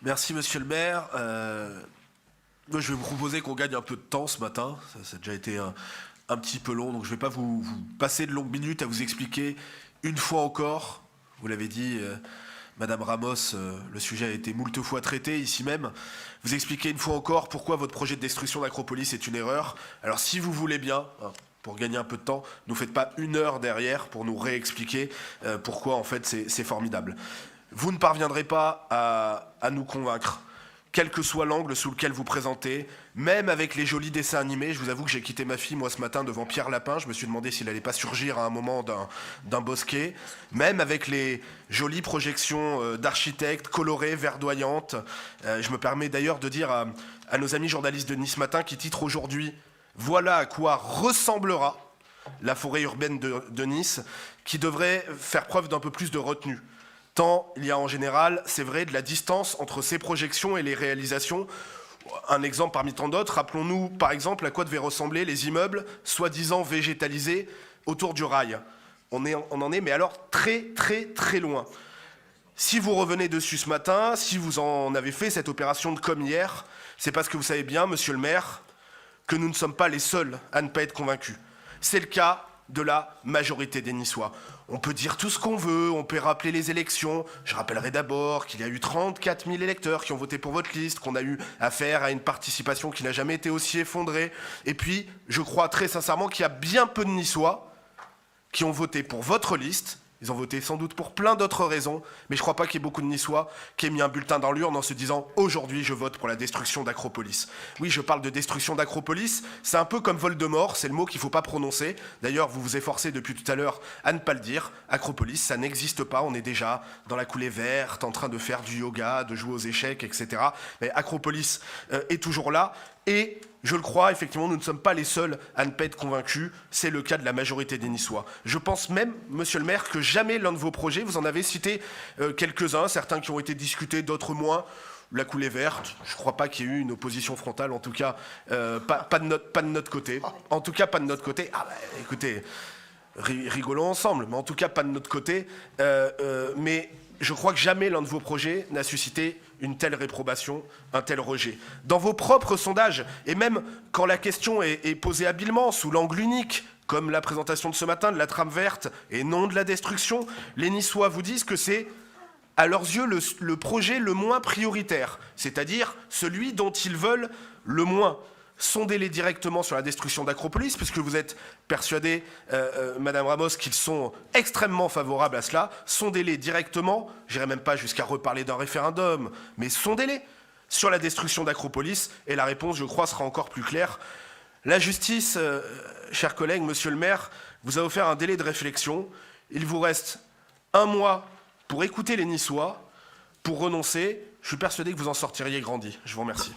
Merci, monsieur le maire. Moi, je vais vous proposer qu'on gagne un peu de temps ce matin. Ça a déjà été un petit peu long, donc je ne vais pas vous passer de longues minutes à vous expliquer une fois encore. Vous l'avez dit, Madame Ramos, le sujet a été moult fois traité ici même. Vous expliquer une fois encore pourquoi votre projet de destruction d'Acropolis est une erreur. Alors, si vous voulez bien, pour gagner un peu de temps, ne nous faites pas 1 heure derrière pour nous réexpliquer pourquoi en fait c'est formidable. Vous ne parviendrez pas à nous convaincre, quel que soit l'angle sous lequel vous présentez, même avec les jolis dessins animés. Je vous avoue que j'ai quitté ma fille, moi, ce matin, devant Pierre Lapin. Je me suis demandé s'il n'allait pas surgir à un moment d'un bosquet. Même avec les jolies projections d'architectes, colorées, verdoyantes. Je me permets d'ailleurs de dire à nos amis journalistes de Nice Matin qui titrent aujourd'hui « Voilà à quoi ressemblera la forêt urbaine de Nice », qui devrait faire preuve d'un peu plus de retenue. Tant il y a en général, c'est vrai, de la distance entre ces projections et les réalisations. Un exemple parmi tant d'autres, rappelons-nous par exemple à quoi devaient ressembler les immeubles soi-disant végétalisés autour du rail. On en est, mais alors très loin. Si vous revenez dessus ce matin, si vous en avez fait cette opération de com hier, c'est parce que vous savez bien, monsieur le maire, que nous ne sommes pas les seuls à ne pas être convaincus. C'est le cas de la majorité des Niçois. On peut dire tout ce qu'on veut, on peut rappeler les élections. Je rappellerai d'abord qu'il y a eu 34 000 électeurs qui ont voté pour votre liste, qu'on a eu affaire à une participation qui n'a jamais été aussi effondrée. Et puis, je crois très sincèrement qu'il y a bien peu de Niçois qui ont voté pour votre liste. Ils ont voté sans doute pour plein d'autres raisons, mais je ne crois pas qu'il y ait beaucoup de Niçois qui aient mis un bulletin dans l'urne en se disant « Aujourd'hui, je vote pour la destruction d'Acropolis ». Oui, je parle de destruction d'Acropolis, c'est un peu comme Voldemort, c'est le mot qu'il ne faut pas prononcer. D'ailleurs, vous vous efforcez depuis tout à l'heure à ne pas le dire. Acropolis, ça n'existe pas, on est déjà dans la coulée verte, en train de faire du yoga, de jouer aux échecs, etc. Mais Acropolis est toujours là, et je le crois, effectivement, nous ne sommes pas les seuls à ne pas être convaincus. C'est le cas de la majorité des Niçois. Je pense même, monsieur le maire, que jamais l'un de vos projets, vous en avez cité quelques-uns, certains qui ont été discutés, d'autres moins. La coulée verte, je ne crois pas qu'il y ait eu une opposition frontale, en tout cas, pas de notre côté. En tout cas, pas de notre côté. Ah bah, écoutez, rigolons ensemble, mais en tout cas, pas de notre côté. Mais je crois que jamais l'un de vos projets n'a suscité une telle réprobation, un tel rejet. Dans vos propres sondages, et même quand la question est posée habilement, sous l'angle unique, comme la présentation de ce matin de la trame verte et non de la destruction, les Niçois vous disent que c'est, à leurs yeux, le projet le moins prioritaire, c'est-à-dire celui dont ils veulent le moins. Sondez-les directement sur la destruction d'Acropolis, puisque vous êtes persuadé, Madame Ramos, qu'ils sont extrêmement favorables à cela. Sondez-les directement, j'irai même pas jusqu'à reparler d'un référendum, mais sondez-les sur la destruction d'Acropolis, et la réponse, je crois, sera encore plus claire. La justice, chers collègues, monsieur le maire, vous a offert un délai de réflexion. Il vous reste 1 mois pour écouter les Niçois, pour renoncer. Je suis persuadé que vous en sortiriez grandi. Je vous remercie.